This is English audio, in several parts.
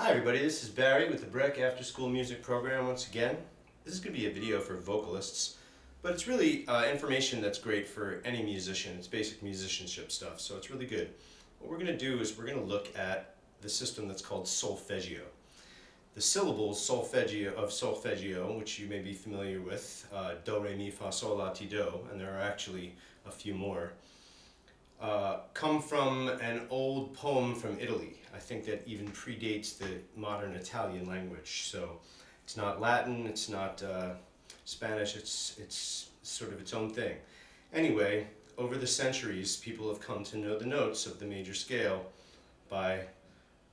Hi everybody, this is Barry with the Breck After School Music Program once again. This is going to be a video for vocalists, but it's really information that's great for any musician. It's basic musicianship stuff, so it's really good. What we're going to do is we're going to look at the system that's called Solfeggio. The syllables Solfeggio, which you may be familiar with, do, re, mi, fa, sol, la, ti, do, and there are actually a few more, come from an old poem from Italy. I think that even predates the modern Italian language. So it's not Latin, it's not Spanish, it's sort of its own thing. Anyway, over the centuries, people have come to know the notes of the major scale by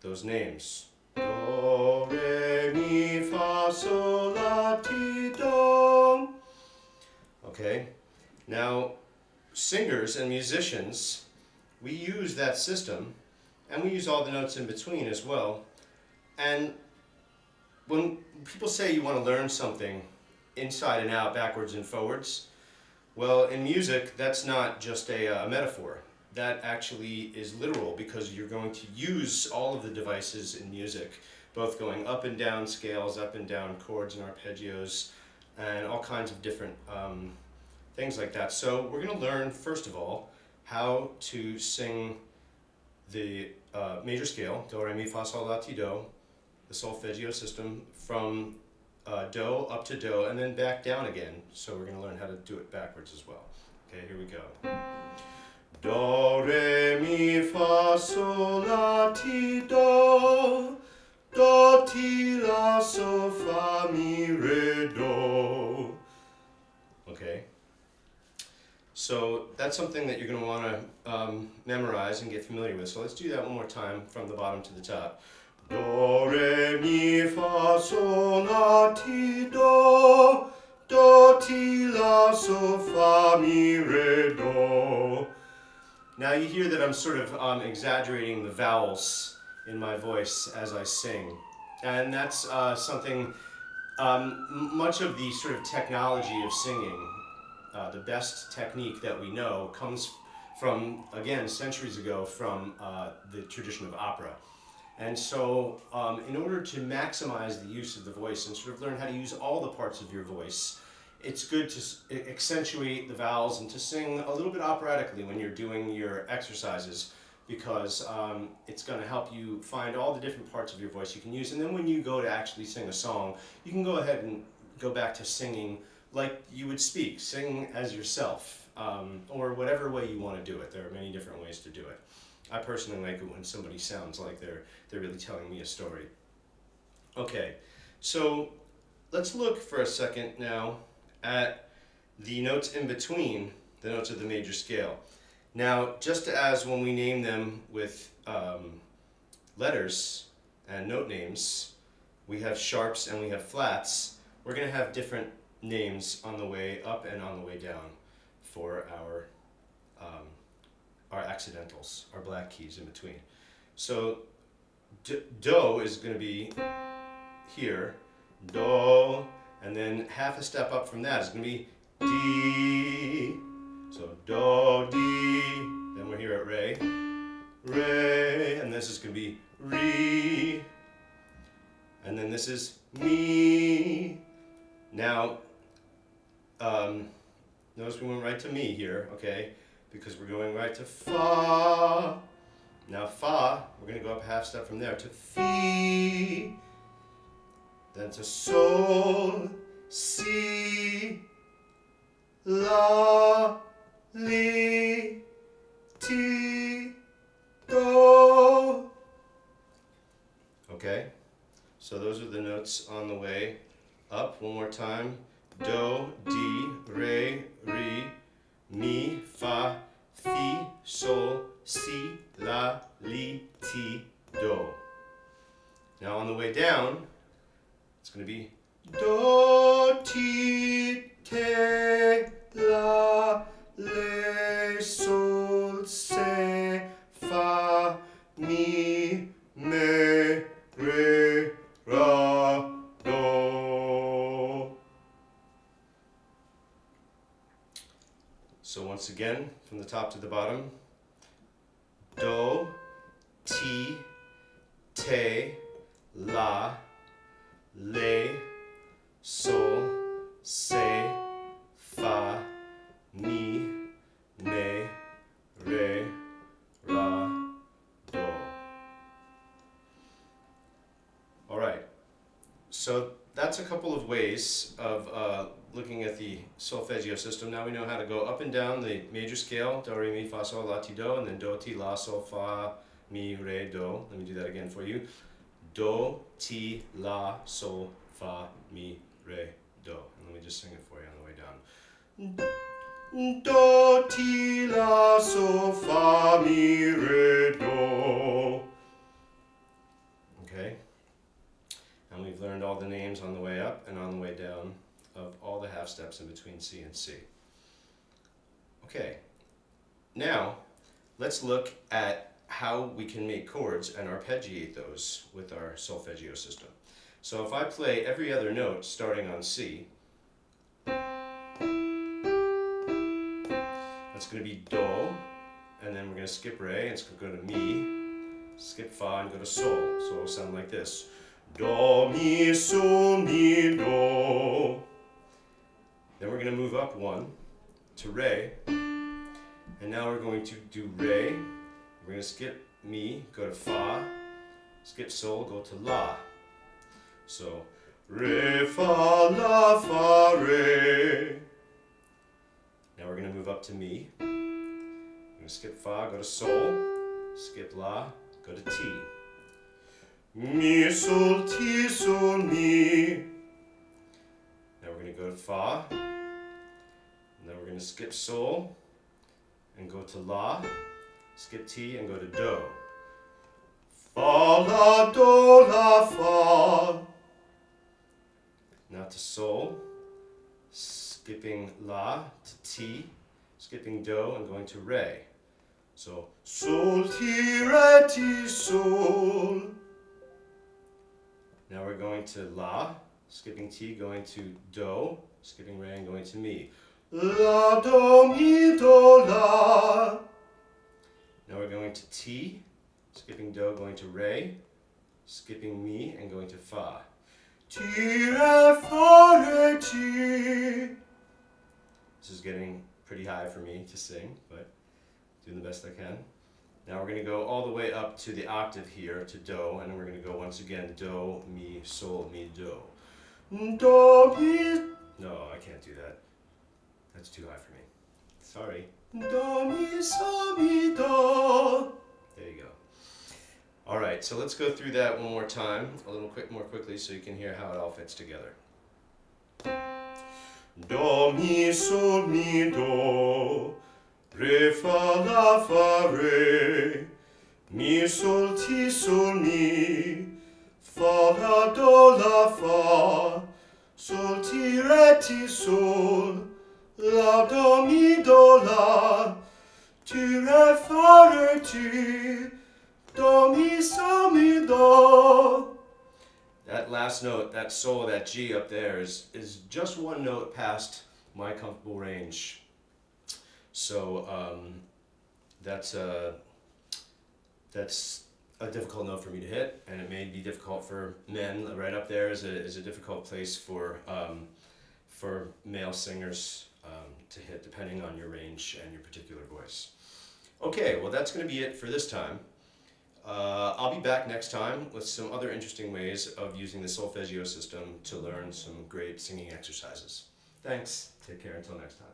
those names. Do, re, mi, fa, sol, la, ti, do. Okay, now singers and musicians, we use that system, and we use all the notes in between as well. And when people say you want to learn something inside and out, backwards and forwards, well, in music, that's not just a metaphor. That actually is literal, because you're going to use all of the devices in music, both going up and down scales, up and down chords and arpeggios, and all kinds of different things like that. So we're going to learn, first of all, how to sing the major scale, do, re, mi, fa, sol, la, ti, do, the solfeggio system, from do up to do, and then back down again. So we're going to learn how to do it backwards as well. Okay, here we go. Do, re, mi, fa, sol, la, ti, do, ti, la, so, fa, mi, re, do. Okay. So that's something that you're going to want to memorize and get familiar with. So let's do that one more time from the bottom to the top. Do, re, mi, fa, sol, la, ti, do, ti, la, so, fa, mi, re, do. Now you hear that I'm sort of exaggerating the vowels in my voice as I sing. And that's something, much of the sort of technology of singing, the best technique that we know, comes from, again, centuries ago, from the tradition of opera. And so in order to maximize the use of the voice and sort of learn how to use all the parts of your voice, it's good to accentuate the vowels and to sing a little bit operatically when you're doing your exercises, because it's going to help you find all the different parts of your voice you can use. And then when you go to actually sing a song, you can go ahead and go back to singing like you would speak. Sing as yourself, or whatever way you want to do it. There are many different ways to do it. I personally like it when somebody sounds like they're really telling me a story. Okay, so let's look for a second now at the notes in between the notes of the major scale. Now, just as when we name them with letters and note names, we have sharps and we have flats, we're going to have different names on the way up and on the way down for our accidentals, our black keys in between. So do is going to be here, do, and then half a step up from that is going to be D. So do, D, then we're here at re, re, and this is going to be re, and then this is mi. Now, notice we went right to mi here, okay, because we're going right to fa. Now fa, we're going to go up a half step from there to fi, then to sol, si, la, li, ti, do. Okay, so those are the notes on the way up. One more time. Do, di, re, ri, mi, fa, fi, sol, si, la, li, ti, do. Now on the way down, it's going to be do, ti, te, la, le, sol, se, fa, mi, me, re, ra, do. So once again, from the top to the bottom, do, ti, te, la, le, sol, se, fa, mi, me, re, ra, do. All right, so that's a couple of ways of looking at the solfeggio system. Now we know how to go up and down the major scale, do, re, mi, fa, sol, la, ti, do, and then do, ti, la, sol, fa, mi, re, do. Let me do that again for you. Do, ti, la, sol, fa, mi, re, do. And let me just sing it for you on the way down. Do, ti, la, sol, fa, mi, re, do. Okay? And we've learned all the names on the way up and on the way down of all the half steps in between C and C. Okay, now let's look at how we can make chords and arpeggiate those with our solfeggio system. So if I play every other note starting on C, that's going to be do, and then we're going to skip re, and it's going to go to mi, skip fa, and go to sol. So it'll sound like this. Do, mi, sol, mi, do. Then we're going to move up one to re, and now we're going to do re. We're going to skip mi, go to fa, skip sol, go to la. So re, fa, la, fa, re. Now we're going to move up to mi. We're going to skip fa, go to sol, skip la, go to ti. Mi, sol, ti, sol, mi. Now we're going to go to fa. And then we're going to skip sol and go to la, skip ti and go to do. Fa, la, do, la, fa. Now to sol, skipping la to ti, skipping do and going to re. So sol, ti, re, ti, sol. Now we're going to la, skipping ti, going to do, skipping re and going to mi. La, do, mi, do, la. Now we're going to ti, skipping do, going to re, skipping mi, and going to fa. Ti, re, fa, re, ti. This is getting pretty high for me to sing, but doing the best I can. Now we're going to go all the way up to the octave here, to do, and then we're going to go once again, do, mi, sol, mi, do. Do, mi. No, I can't do that. That's too high for me. Sorry. Do, mi, sol, mi, do. There you go. All right, so let's go through that one more time, a little more quickly, so you can hear how it all fits together. Do, mi, sol, mi, do. Re, fa, la, fa, re. Mi, sol, ti, sol, mi. Fa, la, do, la, fa. Sol, ti, re, ti, sol. La, do, mi, do, la. Ti, re, fa, re, ti. Do, mi, sol, mi, do. That last note, that sol, that G up there is just one note past my comfortable range. So that's a difficult note for me to hit, and it may be difficult for men. Right up there is a difficult place for male singers to hit, depending on your range and your particular voice. Okay, well that's going to be it for this time. I'll be back next time with some other interesting ways of using the solfeggio system to learn some great singing exercises. Thanks. Take care until next time.